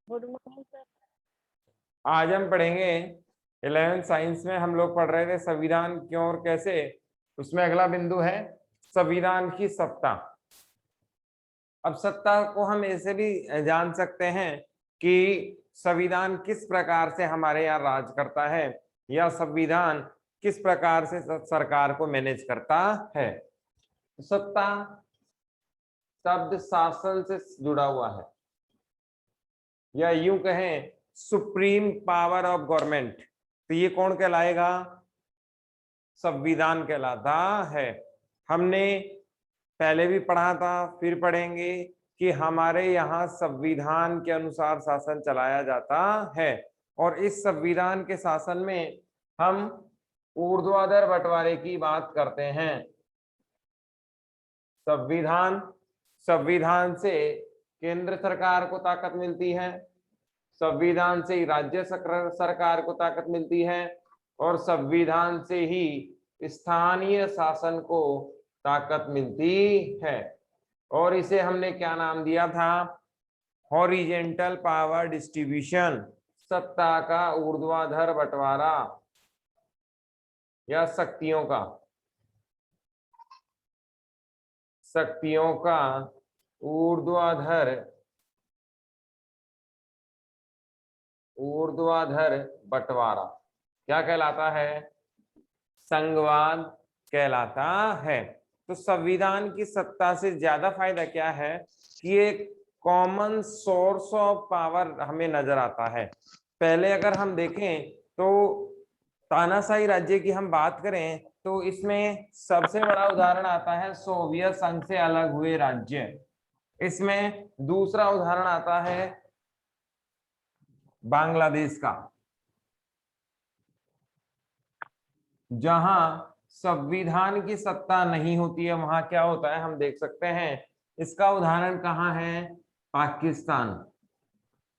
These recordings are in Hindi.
Good morning sir. आज हम पढ़ेंगे 11th साइंस में हम लोग पढ़ रहे थे संविधान क्यों और कैसे। उसमें अगला बिंदु है संविधान की सत्ता। अब सत्ता को हम ऐसे भी जान सकते हैं कि संविधान किस प्रकार से हमारे यहाँ राज करता है या संविधान किस प्रकार से सरकार को मैनेज करता है। सत्ता शब्द शासन से जुड़ा हुआ है या यूं कहें सुप्रीम पावर ऑफ गवर्नमेंट। तो ये कौन कहलाएगा? संविधान कहलाता है। हमने पहले भी पढ़ा था, फिर पढ़ेंगे कि हमारे यहाँ संविधान के अनुसार शासन चलाया जाता है और इस संविधान के शासन में हम ऊर्ध्वाधर बंटवारे की बात करते हैं। संविधान से केंद्र सरकार को ताकत मिलती है, संविधान से ही राज्य सरकार को ताकत मिलती है और संविधान से ही स्थानीय शासन को ताकत मिलती है। और इसे हमने क्या नाम दिया था? हॉरिजेंटल पावर डिस्ट्रीब्यूशन, सत्ता का ऊर्ध्वाधर बंटवारा या शक्तियों का ऊर्ध्वाधर बंटवारा क्या कहलाता है? संघवाद कहलाता है। तो संविधान की सत्ता से ज्यादा फायदा क्या है कि एक कॉमन सोर्स ऑफ पावर हमें नजर आता है। पहले अगर हम देखें तो तानाशाही राज्य की हम बात करें तो इसमें सबसे बड़ा उदाहरण आता है सोवियत संघ से अलग हुए राज्य। इसमें दूसरा उदाहरण आता है बांग्लादेश का, जहां संविधान की सत्ता नहीं होती है। वहां क्या होता है हम देख सकते हैं। इसका उदाहरण कहाँ है? पाकिस्तान।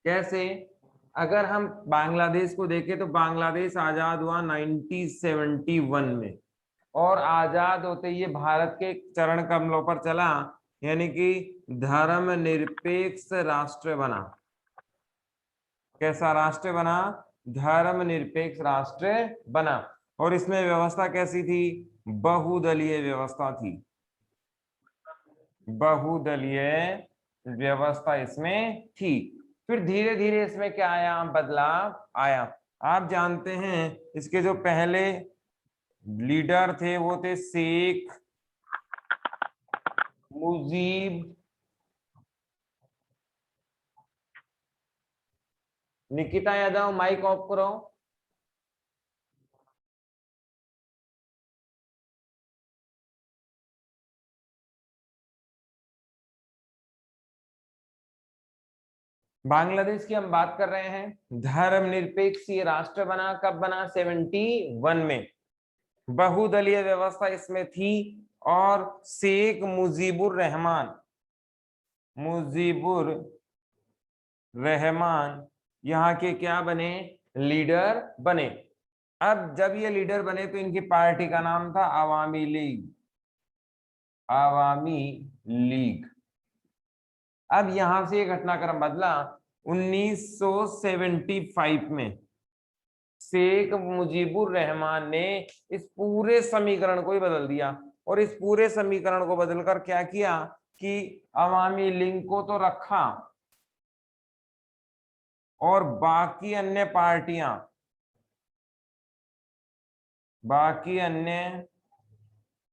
कैसे? अगर हम बांग्लादेश को देखें तो बांग्लादेश आजाद हुआ 1971 में और आजाद होते ये भारत के चरण कमलों पर चला, यानी कि धर्मनिरपेक्ष राष्ट्र बना। कैसा राष्ट्र बना? धर्मनिरपेक्ष राष्ट्र बना। और इसमें व्यवस्था कैसी थी? बहुदलीय व्यवस्था थी। बहुदलीय व्यवस्था इसमें थी। फिर धीरे धीरे इसमें क्या आया? बदलाव आया। आप जानते हैं इसके जो पहले लीडर थे वो थे शेख मुजीब। निकिता यादव माइक ऑफ करो। बांग्लादेश की हम बात कर रहे हैं। धर्मनिरपेक्ष ये राष्ट्र बना, कब बना? 71 में। बहुदलीय व्यवस्था इसमें थी और शेख मुजीबुर रहमान यहाँ के क्या बने? लीडर बने। अब जब ये लीडर बने तो इनकी पार्टी का नाम था आवामी लीग। अब यहां से ये घटनाक्रम बदला। 1975 में शेख मुजीबुर रहमान ने इस पूरे समीकरण को ही बदल दिया और इस पूरे समीकरण को बदलकर क्या किया कि अवामी लीग को तो रखा और बाकी अन्य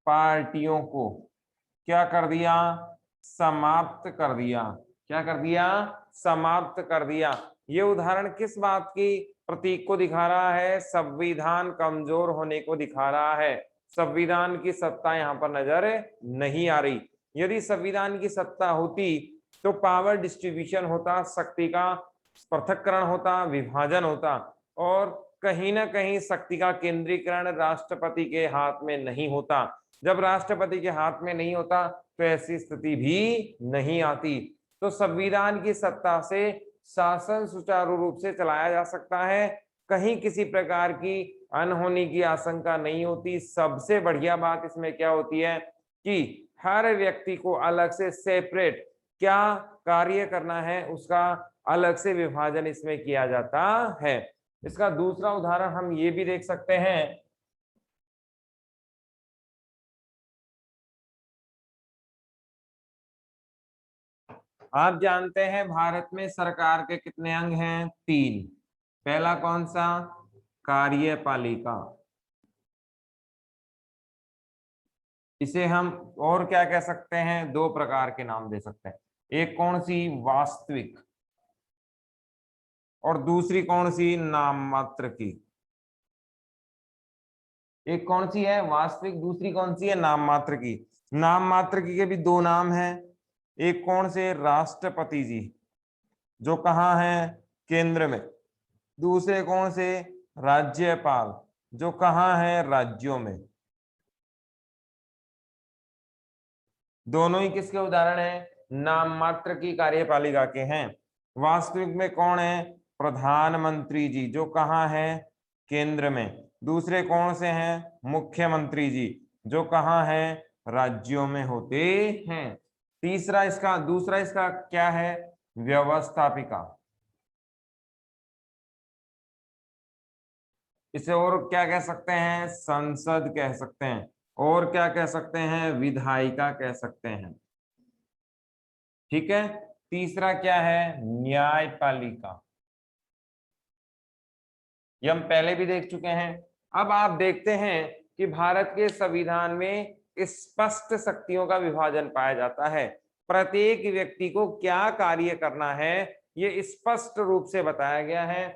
पार्टियों को क्या कर दिया? समाप्त कर दिया। क्या कर दिया? समाप्त कर दिया। ये उदाहरण किस बात की प्रतीक को दिखा रहा है? संविधान कमजोर होने को दिखा रहा है। संविधान की सत्ता यहाँ पर नजर नहीं आ रही। यदि संविधान की सत्ता होती तो पावर डिस्ट्रीब्यूशन होता, शक्ति का पृथक्करण होता, विभाजन होता और कहीं ना कहीं शक्ति का केंद्रीकरण राष्ट्रपति के हाथ में नहीं होता। जब राष्ट्रपति के हाथ में नहीं होता तो ऐसी स्थिति भी नहीं आती। तो संविधान की सत्ता से शासन सुचारू रूप से चलाया जा सकता है, कहीं किसी प्रकार की अनहोनी की आशंका नहीं होती। सबसे बढ़िया बात इसमें क्या होती है कि हर व्यक्ति को अलग से सेपरेट क्या कार्य करना है उसका अलग से विभाजन इसमें किया जाता है। इसका दूसरा उदाहरण हम ये भी देख सकते हैं, आप जानते हैं भारत में सरकार के कितने अंग हैं? 3। पहला कौन सा? कार्यपालिका। इसे हम और क्या कह सकते हैं? 2 प्रकार के नाम दे सकते हैं। एक कौन सी? वास्तविक, और दूसरी कौन सी? नाम मात्र की। एक कौन सी है? वास्तविक, दूसरी कौन सी है? नाम मात्र की। नाम मात्र की के भी 2 नाम हैं। एक कौन से? राष्ट्रपति जी, जो कहाँ है? केंद्र में। दूसरे कौन से? राज्यपाल, जो कहाँ है? राज्यों में। दोनों ही किसके उदाहरण हैं? नाम मात्र की कार्यपालिका के हैं। वास्तविक में कौन है? प्रधानमंत्री जी, जो कहाँ है? केंद्र में। दूसरे कौन से हैं? मुख्यमंत्री जी, जो कहाँ है? राज्यों में होते हैं। तीसरा इसका, दूसरा इसका क्या है? व्यवस्थापिका। इसे और क्या कह सकते हैं? संसद कह सकते हैं। और क्या कह सकते हैं? विधायिका कह सकते हैं। ठीक है। तीसरा क्या है? न्यायपालिका। ये हम पहले भी देख चुके हैं। अब आप देखते हैं कि भारत के संविधान में स्पष्ट शक्तियों का विभाजन पाया जाता है। प्रत्येक व्यक्ति को क्या कार्य करना है ये स्पष्ट रूप से बताया गया है।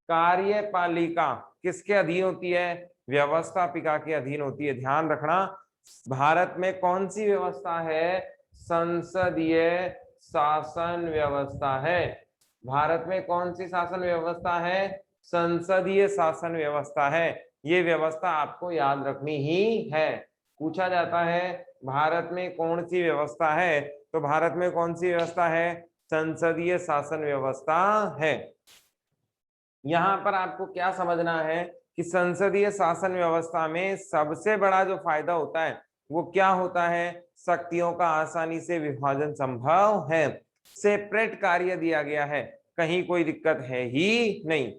कार्यपालिका किसके अधीन होती है? व्यवस्थापिका के अधीन होती है। ध्यान रखना, भारत में कौन सी व्यवस्था है? संसदीय शासन व्यवस्था है। भारत में कौन सी शासन व्यवस्था है? संसदीय शासन व्यवस्था है। ये व्यवस्था आपको याद रखनी ही है। पूछा जाता है भारत में कौन सी व्यवस्था है, तो भारत में कौन सी व्यवस्था है? संसदीय शासन व्यवस्था है। यहां पर आपको क्या समझना है कि संसदीय शासन व्यवस्था में सबसे बड़ा जो फायदा होता है वो क्या होता है? शक्तियों का आसानी से विभाजन संभव है। सेपरेट कार्य दिया गया है, कहीं कोई दिक्कत है ही नहीं।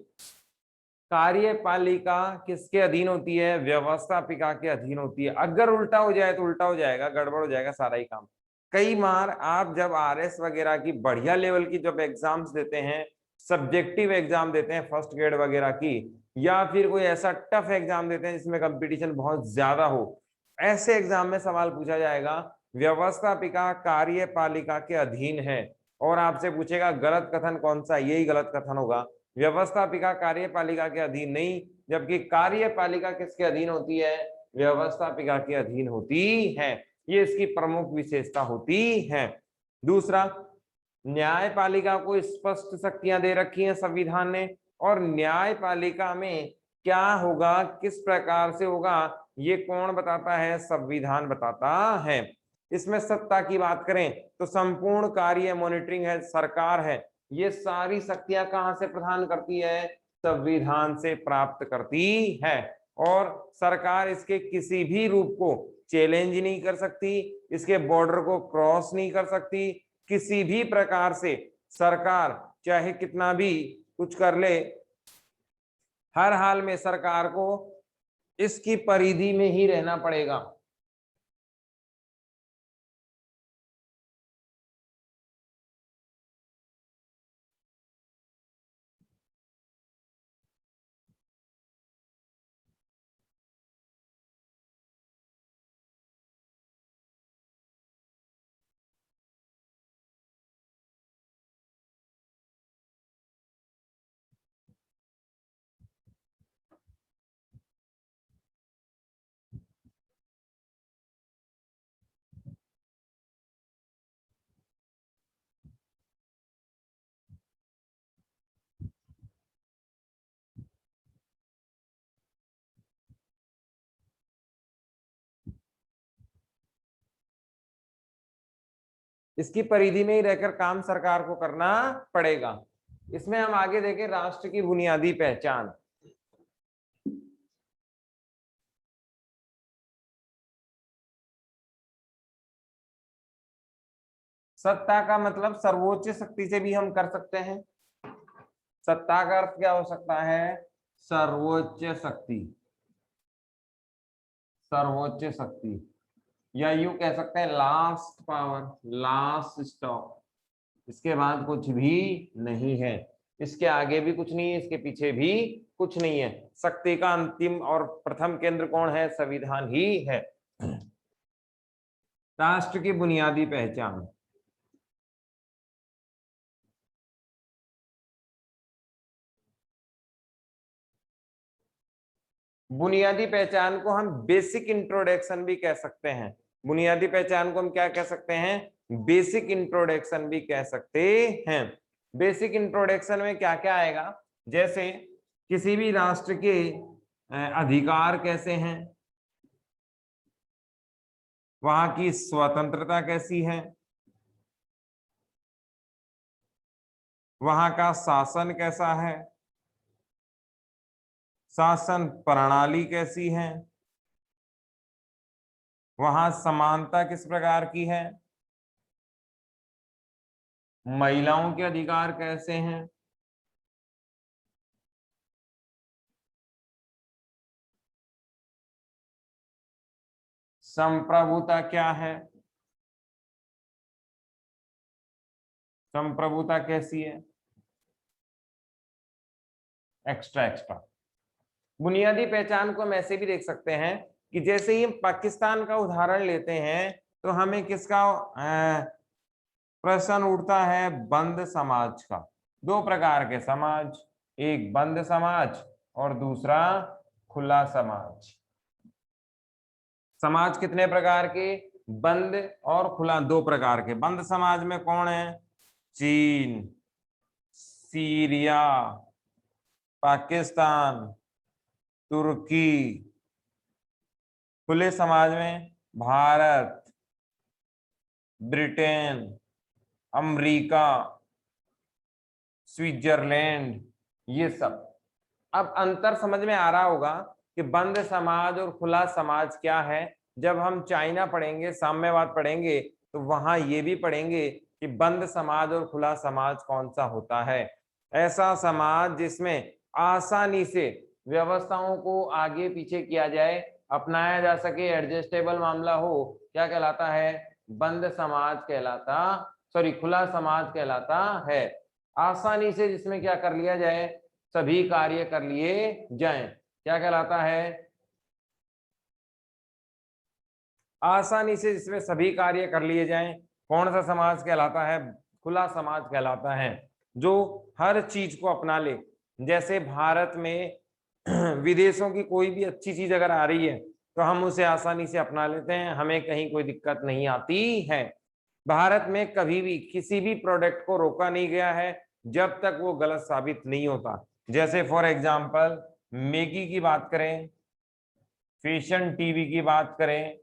कार्यपालिका किसके अधीन होती है? व्यवस्थापिका के अधीन होती है। अगर उल्टा हो जाए तो उल्टा हो जाएगा, गड़बड़ हो जाएगा सारा ही काम। कई बार आप जब आरएस वगैरह की बढ़िया लेवल की जब एग्जाम्स देते हैं, सब्जेक्टिव एग्जाम देते हैं फर्स्ट ग्रेड वगैरह की, या फिर कोई ऐसा टफ एग्जाम देते हैं जिसमें कंपटीशन बहुत ज्यादा हो, ऐसे एग्जाम में सवाल पूछा जाएगा व्यवस्थापिका कार्यपालिका के अधीन है, और आपसे पूछेगा गलत कथन कौन सा? यही गलत कथन होगा। व्यवस्थापिका कार्यपालिका के अधीन नहीं, जबकि कार्यपालिका किसके अधीन होती है? व्यवस्थापिका के अधीन होती है। ये इसकी प्रमुख विशेषता होती है। दूसरा, न्यायपालिका को स्पष्ट शक्तियां दे रखी हैं संविधान ने, और न्यायपालिका में क्या होगा, किस प्रकार से होगा, ये कौन बताता है? संविधान बताता है। इसमें सत्ता की बात करें तो संपूर्ण कार्य मॉनिटरिंग है, सरकार है, ये सारी शक्तियां कहां से प्रदान करती है? संविधान से प्राप्त करती है। और सरकार इसके किसी भी रूप को चैलेंज नहीं कर सकती, इसके बॉर्डर को क्रॉस नहीं कर सकती। किसी भी प्रकार से सरकार चाहे कितना भी कुछ कर ले, हर हाल में सरकार को इसकी परिधि में ही रहना पड़ेगा। इसकी परिधि में ही रहकर काम सरकार को करना पड़ेगा। इसमें हम आगे देखें राष्ट्र की बुनियादी पहचान। सत्ता का मतलब सर्वोच्च शक्ति से भी हम कर सकते हैं। सत्ता का अर्थ क्या हो सकता है? सर्वोच्च शक्ति, सर्वोच्च शक्ति, या यूं कह सकते हैं लास्ट पावर, लास्ट स्टॉप। इसके बाद कुछ भी नहीं है, इसके आगे भी कुछ नहीं है, इसके पीछे भी कुछ नहीं है। शक्ति का अंतिम और प्रथम केंद्र कौन है? संविधान ही है। राष्ट्र की बुनियादी पहचान, बुनियादी पहचान को हम बेसिक इंट्रोडक्शन भी कह सकते हैं। बुनियादी पहचान को हम क्या कह सकते हैं? बेसिक इंट्रोडक्शन भी कह सकते हैं। बेसिक इंट्रोडक्शन में क्या क्या आएगा? जैसे किसी भी राष्ट्र के अधिकार कैसे हैं, वहां की स्वतंत्रता कैसी है, वहां का शासन कैसा है, शासन प्रणाली कैसी है, वहां समानता किस प्रकार की है, महिलाओं के अधिकार कैसे हैं, संप्रभुता क्या है, संप्रभुता कैसी है, एक्स्ट्रा एक्स्ट्रा। बुनियादी पहचान को हम ऐसे भी देख सकते हैं कि जैसे ही हम पाकिस्तान का उदाहरण लेते हैं तो हमें किसका प्रश्न उठता है? बंद समाज का। दो प्रकार के समाज, एक बंद समाज और दूसरा खुला समाज। समाज कितने प्रकार के? बंद और खुला, दो प्रकार के। बंद समाज में कौन है? चीन, सीरिया, पाकिस्तान, तुर्की। खुले समाज में भारत, ब्रिटेन, अमेरिका, स्विट्जरलैंड, ये सब। अब अंतर समझ में आ रहा होगा कि बंद समाज और खुला समाज क्या है। जब हम चाइना पढ़ेंगे, साम्यवाद पढ़ेंगे, तो वहां ये भी पढ़ेंगे कि बंद समाज और खुला समाज कौन सा होता है। ऐसा समाज जिसमें आसानी से व्यवस्थाओं को आगे पीछे किया जाए, अपनाया जा सके, एडजस्टेबल मामला हो, क्या कहलाता है? बंद समाज कहलाता, सॉरी, खुला समाज कहलाता है। आसानी से जिसमें क्या कर लिया जाए? सभी कार्य कर लिए जाएं, क्या कहलाता है? आसानी से जिसमें सभी कार्य कर लिए जाएं, कौन सा समाज कहलाता है? खुला समाज कहलाता है। जो हर चीज को अपना ले। जैसे भारत में विदेशों की कोई भी अच्छी चीज अगर आ रही है तो हम उसे आसानी से अपना लेते हैं, हमें कहीं कोई दिक्कत नहीं आती है। भारत में कभी भी किसी भी प्रोडक्ट को रोका नहीं गया है जब तक वो गलत साबित नहीं होता। जैसे फॉर एग्जांपल मैगी की बात करें, फैशन टीवी की बात करें,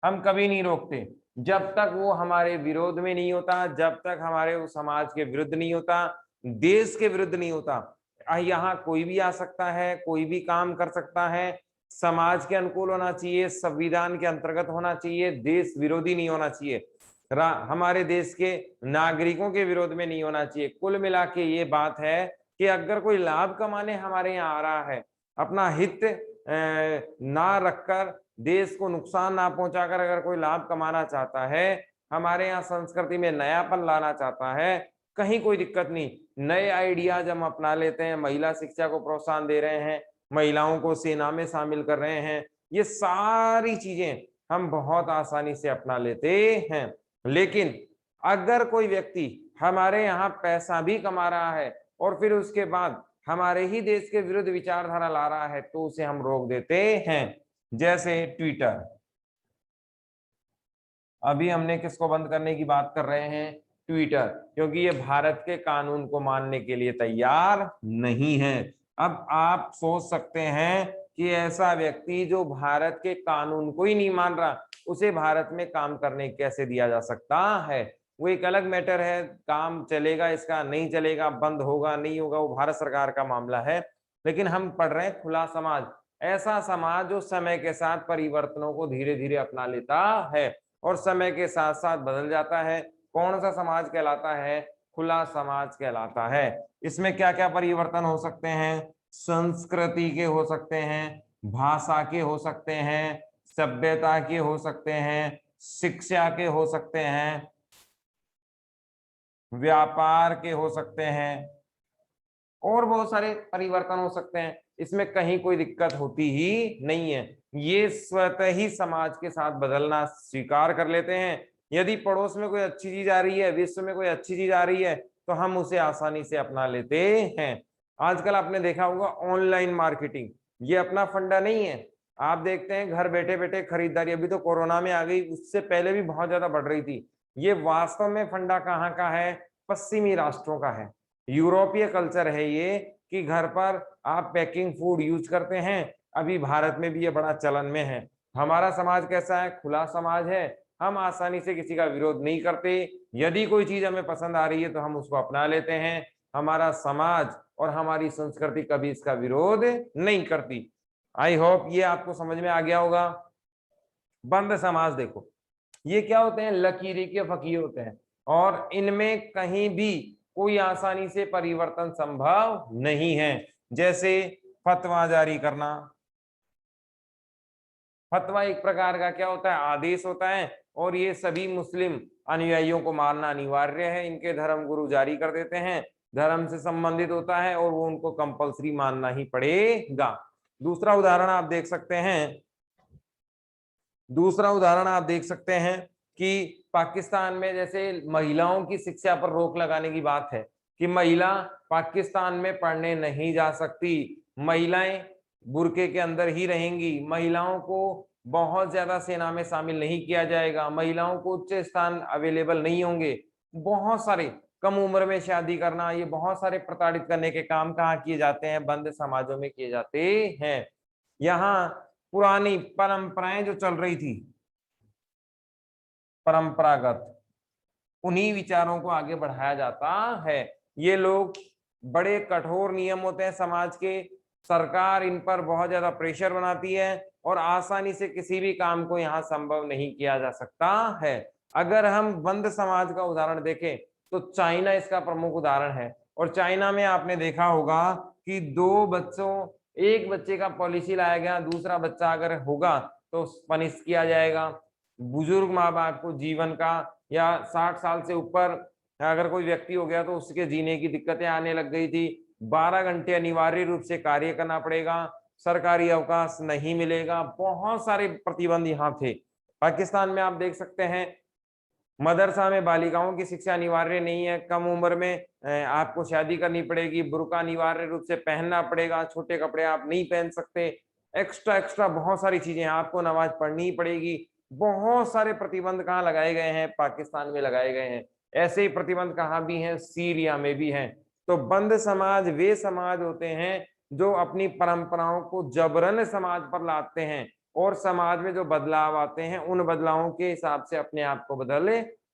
हम कभी नहीं रोकते जब तक वो हमारे विरोध में नहीं होता, जब तक हमारे उस समाज के विरुद्ध नहीं होता, देश के विरुद्ध नहीं होता। यहाँ कोई भी आ सकता है, कोई भी काम कर सकता है, समाज के अनुकूल होना चाहिए, संविधान के अंतर्गत होना चाहिए, देश विरोधी नहीं होना चाहिए, हमारे देश के नागरिकों के विरोध में नहीं होना चाहिए। कुल मिला के ये बात है कि अगर कोई लाभ कमाने हमारे यहाँ आ रहा है, अपना हित ना रखकर, देश को नुकसान ना पहुंचाकर अगर कोई लाभ कमाना चाहता है, हमारे यहाँ संस्कृति में नयापन लाना चाहता है, कहीं कोई दिक्कत नहीं। नए आइडियाज हम अपना लेते हैं, महिला शिक्षा को प्रोत्साहन दे रहे हैं, महिलाओं को सेना में शामिल कर रहे हैं, ये सारी चीजें हम बहुत आसानी से अपना लेते हैं। लेकिन अगर कोई व्यक्ति हमारे यहाँ पैसा भी कमा रहा है और फिर उसके बाद हमारे ही देश के विरुद्ध विचारधारा ला रहा है तो उसे हम रोक देते हैं। जैसे ट्विटर, अभी हमने किसको बंद करने की बात कर रहे हैं? ट्विटर, क्योंकि ये भारत के कानून को मानने के लिए तैयार नहीं है। अब आप सोच सकते हैं कि ऐसा व्यक्ति जो भारत के कानून को ही नहीं मान रहा, उसे भारत में काम करने कैसे दिया जा सकता है? वो एक अलग मैटर है, काम चलेगा इसका, नहीं चलेगा, बंद होगा नहीं होगा, वो भारत सरकार का मामला है। लेकिन हम पढ़ रहे हैं खुला समाज, ऐसा समाज जो समय के साथ परिवर्तनों को धीरे धीरे अपना लेता है और समय के साथ साथ बदल जाता है। कौन सा समाज कहलाता है? खुला समाज कहलाता है। इसमें क्या क्या परिवर्तन हो सकते हैं? संस्कृति के हो सकते हैं, भाषा के हो सकते हैं, सभ्यता के हो सकते हैं, शिक्षा के हो सकते हैं, व्यापार के हो सकते हैं, और बहुत सारे परिवर्तन हो सकते हैं। इसमें कहीं कोई दिक्कत होती ही नहीं है। ये स्वतः ही समाज के साथ बदलना स्वीकार कर लेते हैं। यदि पड़ोस में कोई अच्छी चीज आ रही है, विश्व में कोई अच्छी चीज आ रही है, तो हम उसे आसानी से अपना लेते हैं। आजकल आपने देखा होगा ऑनलाइन मार्केटिंग, ये अपना फंडा नहीं है। आप देखते हैं घर बैठे बैठे खरीदारी, अभी तो कोरोना में आ गई, उससे पहले भी बहुत ज्यादा बढ़ रही थी। ये वास्तव में फंडा कहाँ का है? पश्चिमी राष्ट्रों का है, यूरोपीय कल्चर है ये, कि घर पर आप पैकिंग फूड यूज करते हैं। अभी भारत में भी ये बड़ा चलन में है। हमारा समाज कैसा है? खुला समाज है। हम आसानी से किसी का विरोध नहीं करते। यदि कोई चीज हमें पसंद आ रही है तो हम उसको अपना लेते हैं। हमारा समाज और हमारी संस्कृति कभी इसका विरोध नहीं करती। आई होप ये आपको समझ में आ गया होगा। बंद समाज देखो, ये क्या होते हैं? लकीरी के फकीर होते हैं, और इनमें कहीं भी कोई आसानी से परिवर्तन संभव नहीं है। जैसे फतवा जारी करना, फतवा एक प्रकार का क्या होता है? आदेश होता है, और ये सभी मुस्लिम अनुयायियों को मानना अनिवार्य है। इनके धर्म गुरु जारी कर देते हैं, धर्म से संबंधित होता है, और वो उनको कंपलसरी मानना ही पड़ेगा। दूसरा उदाहरण आप देख सकते हैं, दूसरा उदाहरण आप देख सकते हैं कि पाकिस्तान में जैसे महिलाओं की शिक्षा पर रोक लगाने की बात है, कि महिला पाकिस्तान में पढ़ने नहीं जा सकती, महिलाएं बुर्के के अंदर ही रहेंगी, महिलाओं को बहुत ज्यादा सेना में शामिल नहीं किया जाएगा, महिलाओं को उच्च स्थान अवेलेबल नहीं होंगे। बहुत सारे, कम उम्र में शादी करना, ये बहुत सारे प्रताड़ित करने के काम कहाँ किए जाते हैं? बंद समाजों में किए जाते हैं। यहाँ पुरानी परंपराएं जो चल रही थी, परंपरागत, उन्हीं विचारों को आगे बढ़ाया जाता है। ये लोग बड़े कठोर नियम होते हैं समाज के, सरकार इन पर बहुत ज्यादा प्रेशर बनाती है, और आसानी से किसी भी काम को यहाँ संभव नहीं किया जा सकता है। अगर हम बंद समाज का उदाहरण देखें तो चाइना इसका प्रमुख उदाहरण है। और चाइना में आपने देखा होगा कि एक बच्चे का पॉलिसी लाया गया, दूसरा बच्चा अगर होगा तो पनिश किया जाएगा। बुजुर्ग माँ बाप को जीवन का, या 60 साल से ऊपर अगर कोई व्यक्ति हो गया तो उसके जीने की दिक्कतें आने लग गई थी। 12 घंटे अनिवार्य रूप से कार्य करना पड़ेगा, सरकारी अवकाश नहीं मिलेगा, बहुत सारे प्रतिबंध यहाँ थे। पाकिस्तान में आप देख सकते हैं मदरसा में बालिकाओं की शिक्षा अनिवार्य नहीं है, कम उम्र में आपको शादी करनी पड़ेगी, बुर्का अनिवार्य रूप से पहनना पड़ेगा, छोटे कपड़े आप नहीं पहन सकते, एक्स्ट्रा एक्स्ट्रा बहुत सारी चीजें, आपको नमाज पढ़नी ही पड़ेगी। बहुत सारे प्रतिबंध कहाँ लगाए गए हैं? पाकिस्तान में लगाए गए हैं। ऐसे ही प्रतिबंध कहाँ भी हैं? सीरिया में भी हैं। तो बंद समाज वे समाज होते हैं जो अपनी परंपराओं को जबरन समाज पर लाते हैं, और समाज में जो बदलाव आते हैं उन बदलावों के हिसाब से अपने आप को बदल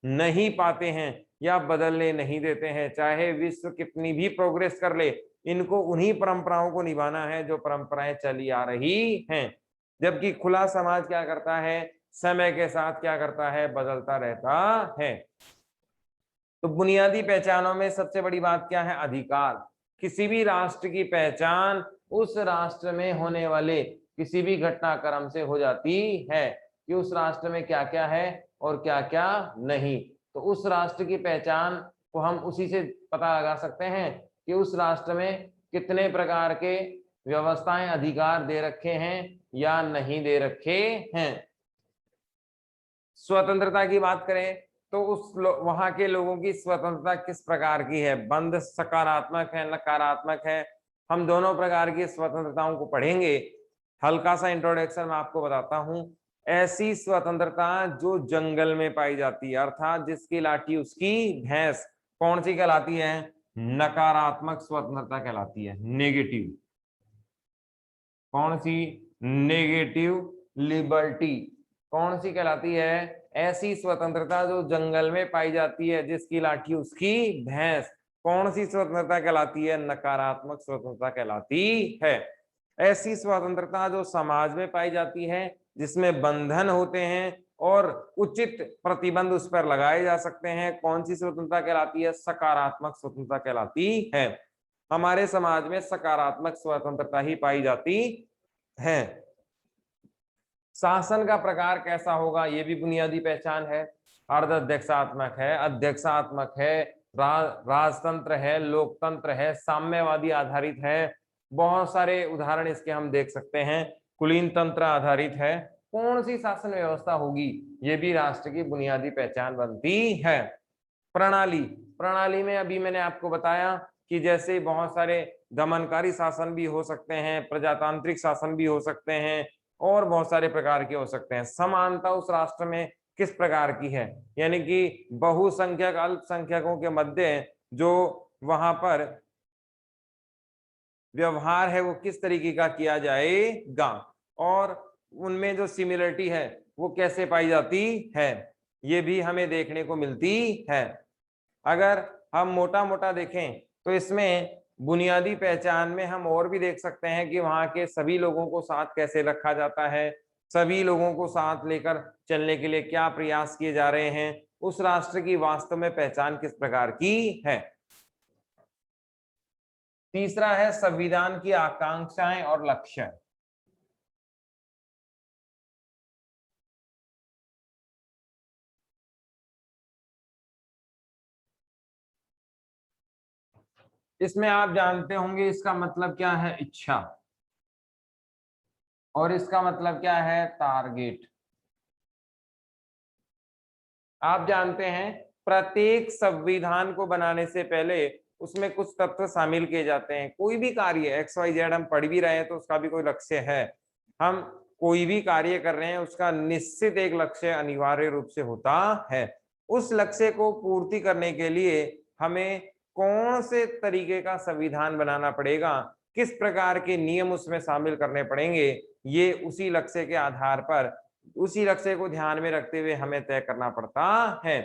नहीं पाते हैं, या बदलने नहीं देते हैं। चाहे विश्व कितनी भी प्रोग्रेस कर ले, इनको उन्हीं परंपराओं को निभाना है जो परंपराएं चली आ रही हैं। जबकि खुला समाज क्या करता है? समय के साथ क्या करता है? बदलता रहता है। तो बुनियादी पहचानों में सबसे बड़ी बात क्या है? अधिकार। किसी भी राष्ट्र की पहचान उस राष्ट्र में होने वाले किसी भी घटनाक्रम से हो जाती है, कि उस राष्ट्र में क्या क्या है और क्या क्या नहीं। तो उस राष्ट्र की पहचान को हम उसी से पता लगा सकते हैं कि उस राष्ट्र में कितने प्रकार के व्यवस्थाएं, अधिकार दे रखे हैं या नहीं दे रखे हैं। स्वतंत्रता की बात करें तो वहां के लोगों की स्वतंत्रता किस प्रकार की है? बंद सकारात्मक है, नकारात्मक है? हम दोनों प्रकार की स्वतंत्रताओं को पढ़ेंगे। हल्का सा इंट्रोडक्शन मैं आपको बताता हूं। ऐसी स्वतंत्रता जो जंगल में पाई जाती है, अर्थात जिसकी लाठी उसकी भैंस, कौन सी कहलाती है? नकारात्मक स्वतंत्रता कहलाती है, नेगेटिव। कौन सी? Negative liberty. कौन सी कहलाती है? ऐसी स्वतंत्रता जो जंगल में पाई जाती है, जिसकी लाठी उसकी भैंस। कौन सी स्वतंत्रता कहलाती है? नकारात्मक स्वतंत्रता कहलाती है। ऐसी स्वतंत्रता जो समाज में पाई जाती है, जिसमें बंधन होते हैं, और उचित प्रतिबंध उस पर लगाए जा सकते हैं। कौन सी स्वतंत्रता कहलाती है? सकारात्मक स्वतंत्रता कहलाती है। हमारे समाज में सकारात्मक स्वतंत्रता ही पाई जाती है। शासन का प्रकार कैसा होगा, ये भी बुनियादी पहचान है। अर्धअध्यक्षात्मक है, अध्यक्षात्मक है, राजतंत्र है, लोकतंत्र है, साम्यवादी आधारित है। बहुत सारे उदाहरण इसके हम देख सकते हैं। कुलीन तंत्र आधारित है। कौन सी शासन व्यवस्था होगी, ये भी राष्ट्र की बुनियादी पहचान बनती है। प्रणाली, प्रणाली में अभी मैंने आपको बताया कि जैसे बहुत सारे दमनकारी शासन भी हो सकते हैं, प्रजातांत्रिक शासन भी हो सकते हैं, और बहुत सारे प्रकार के हो सकते हैं। समानता उस राष्ट्र में किस प्रकार की है, यानी कि बहुसंख्यक अल्पसंख्यकों के मध्य जो वहां पर व्यवहार है वो किस तरीके का किया जाएगा, और उनमें जो सिमिलरिटी है वो कैसे पाई जाती है, ये भी हमें देखने को मिलती है। अगर हम मोटा मोटा देखें तो इसमें बुनियादी पहचान में हम और भी देख सकते हैं कि वहां के सभी लोगों को साथ कैसे रखा जाता है, सभी लोगों को साथ लेकर चलने के लिए क्या प्रयास किए जा रहे हैं, उस राष्ट्र की वास्तव में पहचान किस प्रकार की है। तीसरा है संविधान की आकांक्षाएं और लक्ष्य। इसमें आप जानते होंगे इसका मतलब क्या है, इच्छा, और इसका मतलब क्या है, टारगेट। आप जानते हैं प्रत्येक संविधान को बनाने से पहले उसमें कुछ तत्व शामिल किए जाते हैं। कोई भी कार्य XYZ हम पढ़ भी रहे हैं तो उसका भी कोई लक्ष्य है। हम कोई भी कार्य कर रहे हैं उसका निश्चित एक लक्ष्य अनिवार्य रूप से होता है। उस लक्ष्य को पूर्ति करने के लिए हमें कौन से तरीके का संविधान बनाना पड़ेगा, किस प्रकार के नियम उसमें शामिल करने पड़ेंगे, ये उसी लक्ष्य के आधार पर, उसी लक्ष्य को ध्यान में रखते हुए हमें तय करना पड़ता है।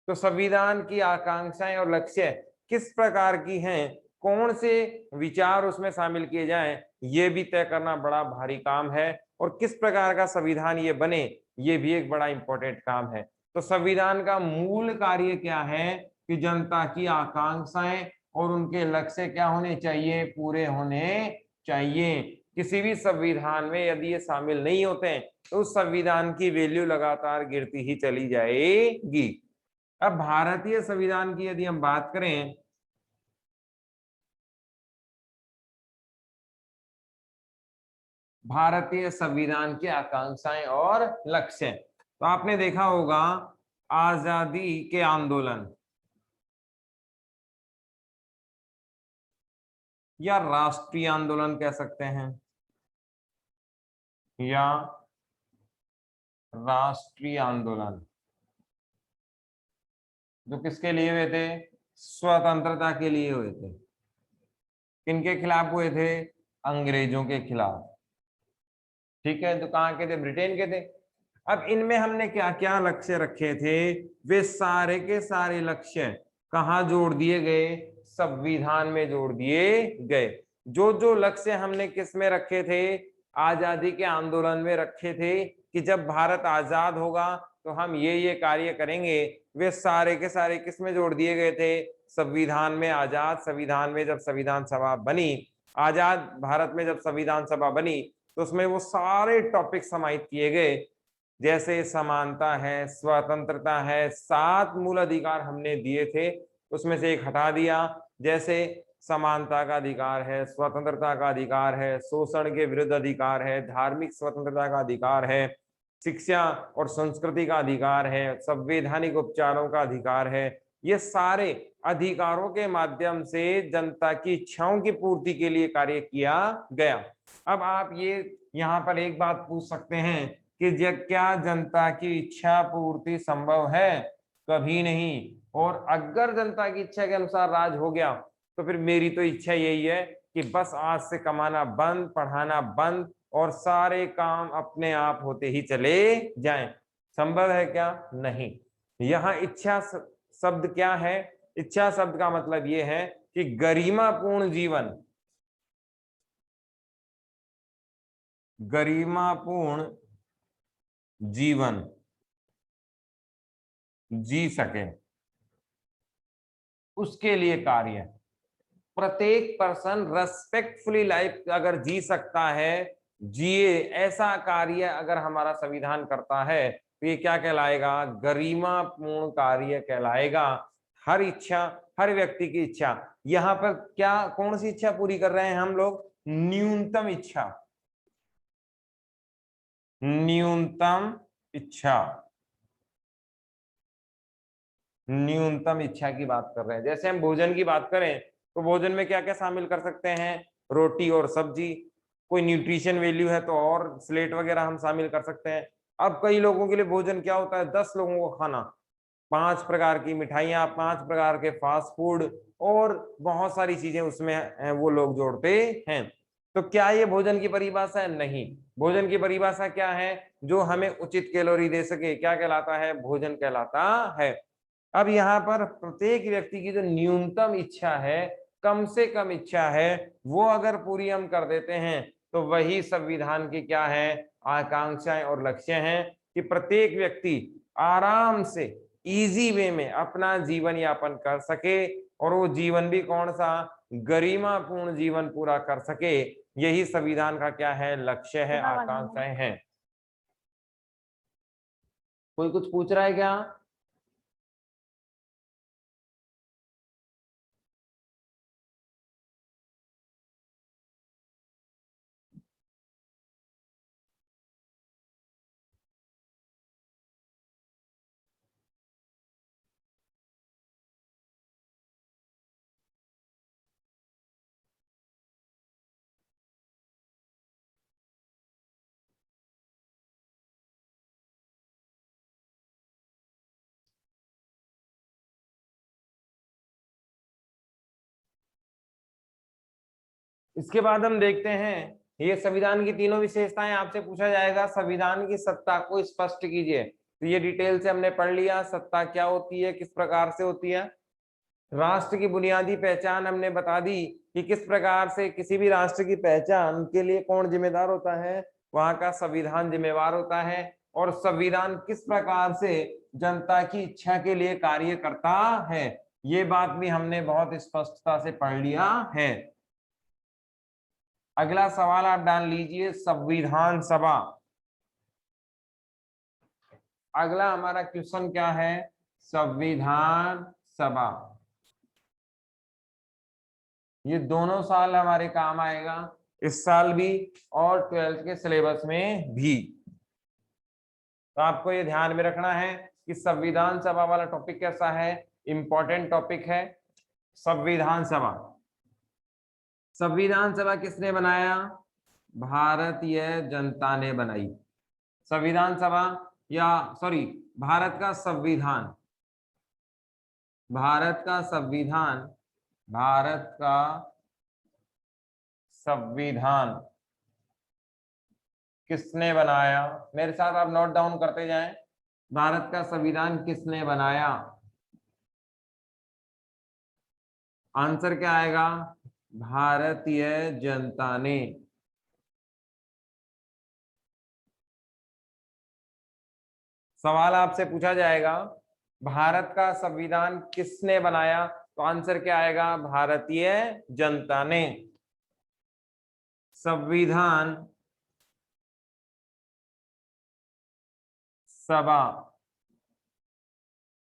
तो संविधान की आकांक्षाएं और लक्ष्य किस प्रकार की हैं, कौन से विचार उसमें शामिल किए जाएं, ये भी तय करना बड़ा भारी काम है। और किस प्रकार का संविधान ये बने, ये भी एक बड़ा इंपॉर्टेंट काम है। तो संविधान का मूल कार्य क्या है कि जनता की आकांक्षाएं और उनके लक्ष्य क्या होने चाहिए, पूरे होने चाहिए। किसी भी संविधान में यदि ये शामिल नहीं होते हैं तो उस संविधान की वैल्यू लगातार गिरती ही चली जाएगी। अब भारतीय संविधान की यदि हम बात करें, भारतीय संविधान की आकांक्षाएं और लक्ष्य, तो आपने देखा होगा आजादी के आंदोलन या राष्ट्रीय आंदोलन कह सकते हैं, या राष्ट्रीय आंदोलन, जो किसके लिए हुए थे, स्वतंत्रता के लिए हुए थे। किनके खिलाफ हुए थे, अंग्रेजों के खिलाफ। ठीक है, तो कहाँ के थे, ब्रिटेन के थे। अब इनमें हमने क्या क्या लक्ष्य रखे थे, वे सारे के सारे लक्ष्य कहाँ जोड़ दिए गए, संविधान में जोड़ दिए गए। जो जो लक्ष्य हमने किस में रखे थे, आजादी के आंदोलन में रखे थे कि जब भारत आजाद होगा तो हम ये कार्य करेंगे, वे सारे के सारे किस में जोड़ दिए गए थे, संविधान में। आजाद संविधान में जब संविधान सभा बनी, आजाद भारत में जब संविधान सभा बनी तो उसमें वो सारे टॉपिक समाहित किए गए, जैसे समानता है, स्वतंत्रता है, 7 मूल अधिकार हमने दिए थे, उसमें से एक हटा दिया। जैसे समानता का अधिकार है, स्वतंत्रता का अधिकार है, शोषण के विरुद्ध अधिकार है, धार्मिक स्वतंत्रता का अधिकार है, शिक्षा और संस्कृति का अधिकार है, संवैधानिक उपचारों का अधिकार है। ये सारे अधिकारों के माध्यम से जनता की इच्छाओं की पूर्ति के लिए कार्य किया गया। अब आप ये यहाँ पर एक बात पूछ सकते हैं कि क्या जनता की इच्छा पूर्ति संभव है, कभी नहीं। और अगर जनता की इच्छा के अनुसार राज हो गया तो फिर मेरी तो इच्छा यही है कि बस आज से कमाना बंद, पढ़ाना बंद, और सारे काम अपने आप होते ही चले जाएं। संभव है क्या, नहीं। यहाँ इच्छा शब्द क्या है, इच्छा शब्द का मतलब यह है कि गरिमापूर्ण जीवन, गरिमापूर्ण जीवन जी सके, उसके लिए कार्य। प्रत्येक पर्सन रेस्पेक्टफुली लाइफ अगर जी सकता है, जिए, ऐसा कार्य अगर हमारा संविधान करता है तो ये क्या कहलाएगा? गरिमापूर्ण कार्य कहलाएगा। हर इच्छा, हर व्यक्ति की इच्छा, यहाँ पर क्या, कौन सी इच्छा पूरी कर रहे हैं हम लोग? न्यूनतम इच्छा, न्यूनतम इच्छा, न्यूनतम इच्छा की बात कर रहे हैं। जैसे हम भोजन की बात करें तो भोजन में क्या क्या शामिल कर सकते हैं? रोटी और सब्जी। कोई न्यूट्रिशन वैल्यू है तो और स्लेट वगैरह हम शामिल कर सकते हैं। अब कई लोगों के लिए भोजन क्या होता है? 10 लोगों को खाना, 5 प्रकार की मिठाइयाँ, 5 प्रकार के फास्ट फूड और बहुत सारी चीजें उसमें वो लोग जोड़ते हैं। तो क्या ये भोजन की परिभाषा है? नहीं। भोजन की परिभाषा क्या है? जो हमें उचित कैलोरी दे सके, क्या कहलाता है? भोजन कहलाता है। अब यहाँ पर प्रत्येक व्यक्ति की जो न्यूनतम इच्छा है, कम से कम इच्छा है, वो अगर पूरी हम कर देते हैं तो वही संविधान की क्या है? आकांक्षाएं और लक्ष्य हैं कि प्रत्येक व्यक्ति आराम से इजी वे में अपना जीवन यापन कर सके, और वो जीवन भी कौन सा? गरिमापूर्ण जीवन पूरा कर सके। यही संविधान का क्या है? लक्ष्य है, आकांक्षाएं हैं। कोई कुछ पूछ रहा है क्या? इसके बाद हम देखते हैं, ये संविधान की तीनों विशेषताएं आपसे पूछा जाएगा। संविधान की सत्ता को स्पष्ट कीजिए। तो ये डिटेल से हमने पढ़ लिया, सत्ता क्या होती है, किस प्रकार से होती है। राष्ट्र की बुनियादी पहचान हमने बता दी कि किस प्रकार से किसी भी राष्ट्र की पहचान के लिए कौन जिम्मेदार होता है? वहां का संविधान जिम्मेवार होता है। और संविधान किस प्रकार से जनता की इच्छा के लिए कार्य करता है, ये बात भी हमने बहुत स्पष्टता से पढ़ लिया है। अगला सवाल आप डाल लीजिए, संविधान सभा। अगला हमारा क्वेश्चन क्या है? संविधान सभा। ये दोनों साल हमारे काम आएगा, इस साल भी और 12th के सिलेबस में भी। तो आपको ये ध्यान में रखना है कि संविधान सभा वाला टॉपिक कैसा है? इंपॉर्टेंट टॉपिक है। संविधान सभा, संविधान सभा किसने बनाया? भारतीय जनता ने बनाई। संविधान सभा, या सॉरी, भारत का संविधान, भारत का संविधान, भारत का संविधान किसने बनाया? मेरे साथ आप नोट डाउन करते जाएं। भारत का संविधान किसने बनाया? आंसर क्या आएगा? भारतीय जनता ने। सवाल आपसे पूछा जाएगा, भारत का संविधान किसने बनाया? तो आंसर क्या आएगा? भारतीय जनता ने। संविधान सभा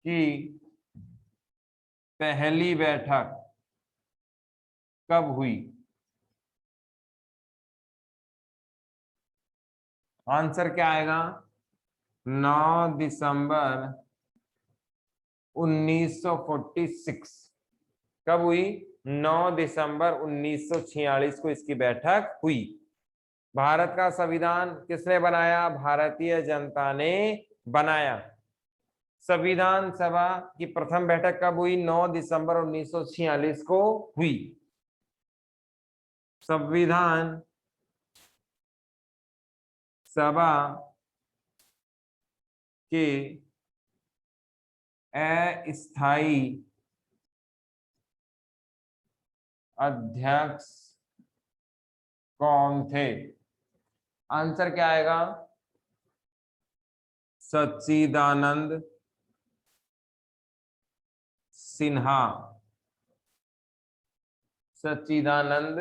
की पहली बैठक कब हुई? आंसर क्या आएगा? 9 दिसंबर 1946। कब हुई? 9 दिसंबर 1946 को इसकी बैठक हुई। भारत का संविधान किसने बनाया? भारतीय जनता ने बनाया। संविधान सभा की प्रथम बैठक कब हुई? 9 दिसंबर 1946 को हुई। संविधान सभा के अस्थायी अध्यक्ष कौन थे? आंसर क्या आएगा? सच्चिदानंद सिन्हा, सच्चिदानंद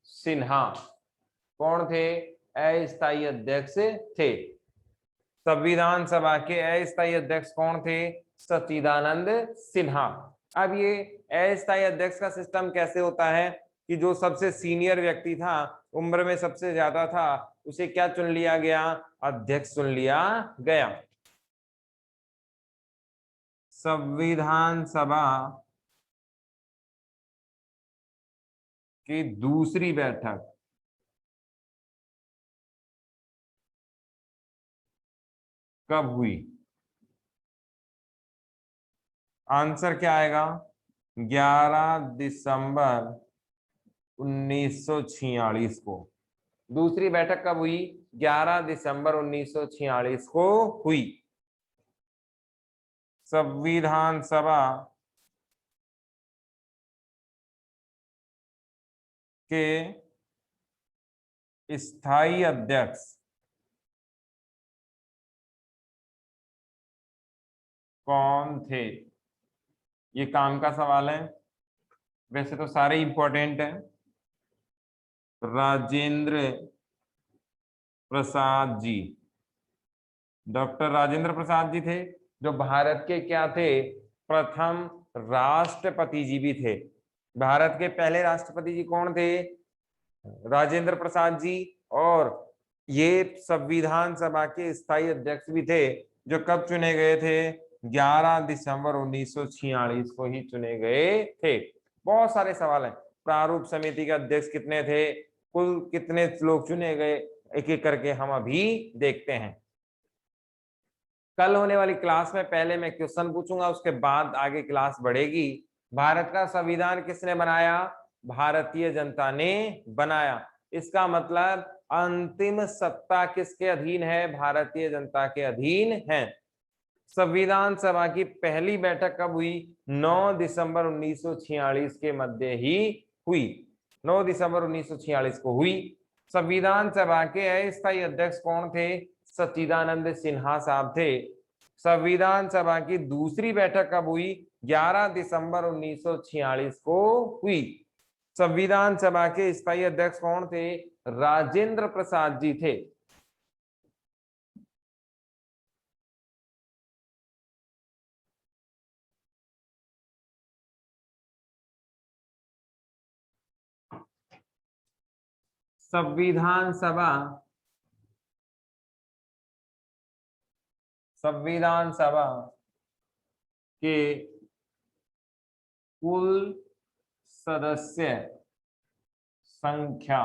सिन्हा कौन थे? अस्थायी अध्यक्ष थे। संविधान सभा के अस्थायी अध्यक्ष कौन थे? सच्चिदानंद सिन्हा। अब ये अस्थायी अध्यक्ष का सिस्टम कैसे होता है कि जो सबसे सीनियर व्यक्ति था, उम्र में सबसे ज्यादा था, उसे क्या चुन लिया गया? अध्यक्ष चुन लिया गया। संविधान सभा की दूसरी बैठक कब हुई? आंसर क्या आएगा? 11 दिसंबर 1946 को। दूसरी बैठक कब हुई? 11 दिसंबर 1946 को हुई। संविधान सभा के स्थायी अध्यक्ष कौन थे? ये काम का सवाल है, वैसे तो सारे इंपॉर्टेंट हैं। राजेंद्र प्रसाद जी, डॉक्टर राजेंद्र प्रसाद जी थे, जो भारत के क्या थे? प्रथम राष्ट्रपति जी भी थे। भारत के पहले राष्ट्रपति जी कौन थे? राजेंद्र प्रसाद जी। और ये संविधान सभा के स्थायी अध्यक्ष भी थे, जो कब चुने गए थे? 11 दिसंबर 1946 को ही चुने गए थे। बहुत सारे सवाल हैं। प्रारूप समिति के अध्यक्ष कितने थे? कुल कितने लोग चुने गए? एक एक करके हम अभी देखते हैं। कल होने वाली क्लास में पहले मैं क्वेश्चन पूछूंगा, उसके बाद आगे क्लास बढ़ेगी। भारत का संविधान किसने बनाया? भारतीय जनता ने बनाया। इसका मतलब अंतिम सत्ता किसके अधीन है? भारतीय जनता के अधीन है। संविधान सभा की पहली बैठक कब हुई? 9 दिसंबर 1946 के मध्य ही हुई। 9 दिसंबर 1946 को हुई। संविधान सभा के अस्थायी अध्यक्ष कौन थे? सच्चिदानंद सिन्हा साहब थे। संविधान सभा की दूसरी बैठक कब हुई? 11 दिसंबर 1946 को हुई। संविधान सभा के स्थायी अध्यक्ष कौन थे? राजेंद्र प्रसाद जी थे। संविधान सभा के कुल सदस्य संख्या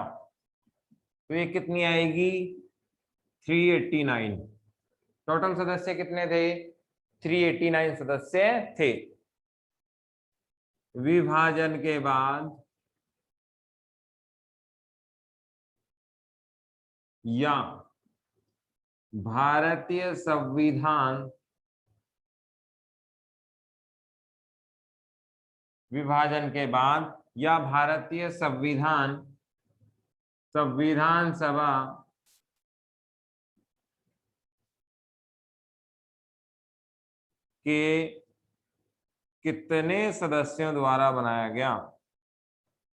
तो ये कितनी आएगी? 389। टोटल सदस्य कितने थे? 389 सदस्य थे। विभाजन के बाद या भारतीय संविधान विभाजन के बाद या भारतीय संविधान सभा के कितने सदस्यों द्वारा बनाया गया?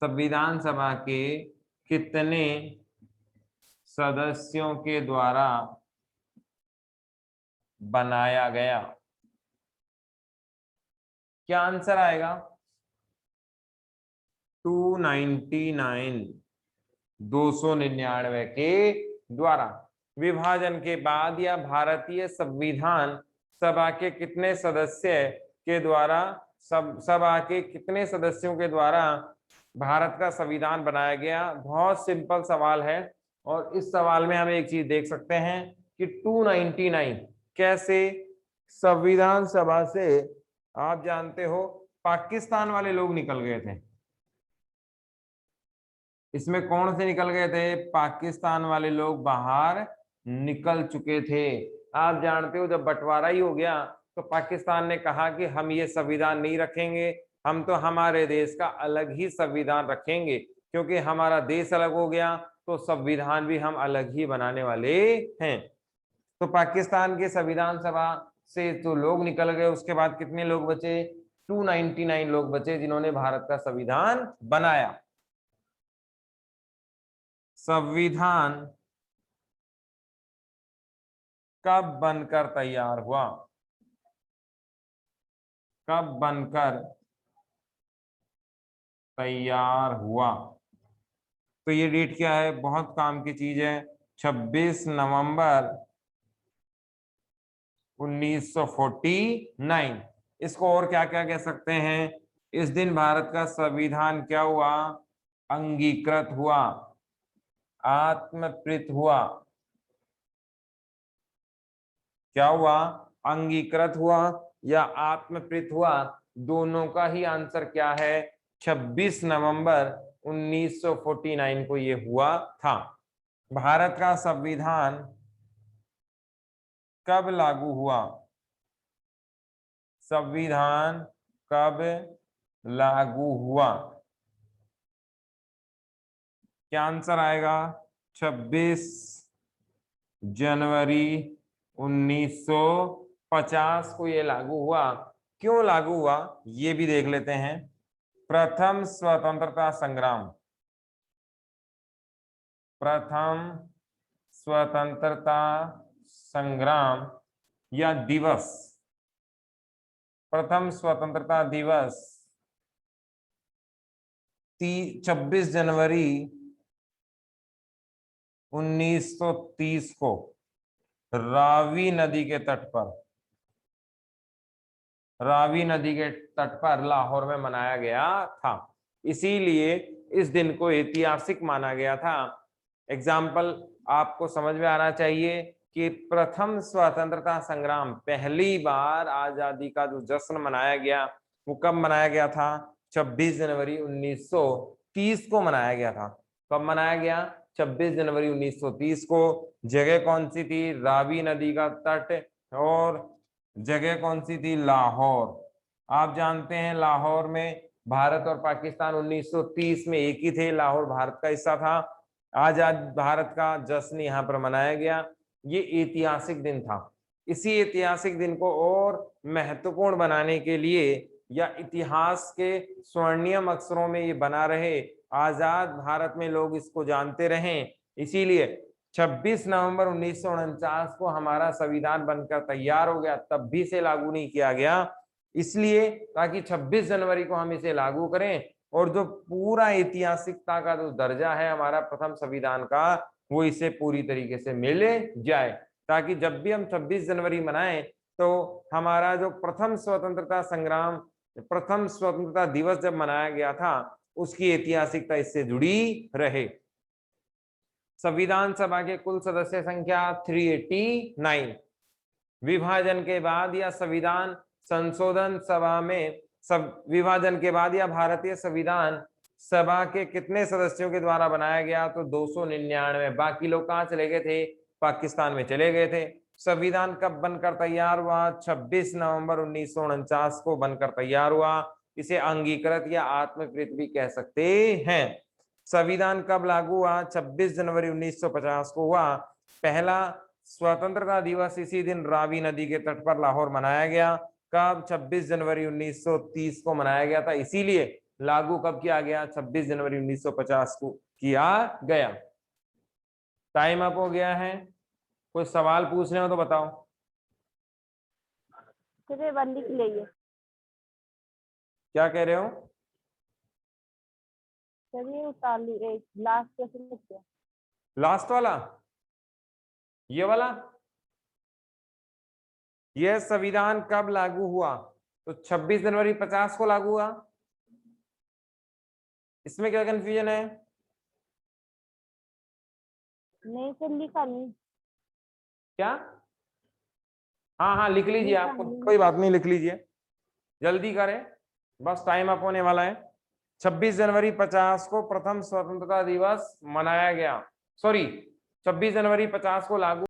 संविधान सभा के कितने सदस्यों के द्वारा बनाया गया? क्या आंसर आएगा? 299, 299 के द्वारा। विभाजन के बाद या भारतीय संविधान सभा के कितने सदस्य के द्वारा सभा के कितने सदस्यों के द्वारा भारत का संविधान बनाया गया? बहुत सिंपल सवाल है। और इस सवाल में हम एक चीज देख सकते हैं कि 299 कैसे? संविधान सभा से आप जानते हो पाकिस्तान वाले लोग निकल गए थे। इसमें कौन से निकल गए थे? पाकिस्तान वाले लोग बाहर निकल चुके थे। आप जानते हो जब बंटवारा ही हो गया तो पाकिस्तान ने कहा कि हम ये संविधान नहीं रखेंगे, हम तो हमारे देश का अलग ही संविधान रखेंगे, क्योंकि हमारा देश अलग हो गया तो संविधान भी हम अलग ही बनाने वाले हैं। तो पाकिस्तान के संविधान सभा से तो लोग निकल गए। उसके बाद कितने लोग बचे? 299 लोग बचे जिन्होंने भारत का संविधान बनाया। संविधान कब बनकर तैयार हुआ? कब बनकर तैयार हुआ? तो ये डेट क्या है, बहुत काम की चीज है। 26 नवंबर 1949। इसको और क्या क्या कह सकते हैं? इस दिन भारत का संविधान क्या हुआ? अंगीकृत हुआ, आत्मप्रीत हुआ। क्या हुआ? अंगीकृत हुआ या आत्मप्रीत हुआ, दोनों का ही आंसर क्या है? 26 नवंबर 1949 को ये हुआ था। भारत का संविधान कब लागू हुआ? संविधान कब लागू हुआ? क्या आंसर आएगा? 26 जनवरी 1950 को ये लागू हुआ। क्यों लागू हुआ ये भी देख लेते हैं। प्रथम स्वतंत्रता संग्राम, प्रथम स्वतंत्रता संग्राम या दिवस, प्रथम स्वतंत्रता दिवस 26 जनवरी 1930 को रावी नदी के तट पर, रावी नदी के तट पर लाहौर में मनाया गया था। इसीलिए इस दिन को ऐतिहासिक माना गया था। एग्जाम्पल आपको समझ में आना चाहिए कि प्रथम स्वतंत्रता संग्राम, पहली बार आजादी का जो जश्न मनाया गया वो कब मनाया गया था? 26 जनवरी 1930 को मनाया गया था। कब मनाया गया? 26 जनवरी 1930 को। जगह कौन सी थी? रावी नदी का तट। और जगह कौन सी थी? लाहौर। आप जानते हैं लाहौर में भारत और पाकिस्तान 1930 में एक ही थे, लाहौर भारत का हिस्सा था। आजाद भारत का जश्न यहाँ पर मनाया गया। ये ऐतिहासिक दिन था। इसी ऐतिहासिक दिन को और महत्वपूर्ण बनाने के लिए या इतिहास के स्वर्णिम अक्षरों में ये बना रहे, आजाद भारत में लोग इसको जानते रहें, इसीलिए 26 नवंबर 1949 को हमारा संविधान बनकर तैयार हो गया। तब भी से लागू नहीं किया गया, इसलिए ताकि 26 जनवरी को हम इसे लागू करें और जो पूरा ऐतिहासिकता का जो दर्जा है हमारा प्रथम संविधान का, वो इसे पूरी तरीके से मिल जाए, ताकि जब भी हम 26 जनवरी मनाएं तो हमारा जो प्रथम स्वतंत्रता संग्राम, प्रथम स्वतंत्रता दिवस जब मनाया गया था, उसकी ऐतिहासिकता इससे जुड़ी रहे। संविधान सभा के कुल सदस्य संख्या 389। विभाजन के बाद या संविधान संशोधन सभा में, सब विभाजन के बाद या भारतीय संविधान सभा के कितने सदस्यों के द्वारा बनाया गया? तो 299। बाकी लोग कहाँ चले गए थे? पाकिस्तान में चले गए थे। संविधान कब बनकर तैयार हुआ? 26 नवंबर 1949 को बनकर तैयार हुआ। इसे अंगीकृत या आत्मकृत भी कह सकते हैं। संविधान कब लागू हुआ? 26 जनवरी 1950 को हुआ। पहला स्वतंत्रता दिवस इसी दिन रावी नदी के तट पर लाहौर मनाया गया। कब? 26 जनवरी 1930 को मनाया गया था। इसीलिए लागू कब किया गया? 26 जनवरी 1950 को किया गया। टाइम अप हो गया है। कोई सवाल पूछने हो तो बताओ। बंदी के लिए क्या कह रहे हो? चलिए उतार ली। लास्ट क्वेश्चन लिखते हैं। लास्ट वाला, ये वाला, यह संविधान कब लागू हुआ? तो 26 जनवरी 50 को लागू हुआ। इसमें क्या कंफ्यूजन है? नहीं सर, लिखा नहीं। क्या? हाँ हाँ लिख लीजिए, आपको कोई बात नहीं, लिख लीजिए, जल्दी करें, बस टाइम अप होने वाला है। 26 जनवरी 50 को प्रथम स्वतंत्रता दिवस मनाया गया। सॉरी, 26 जनवरी 50 को लागू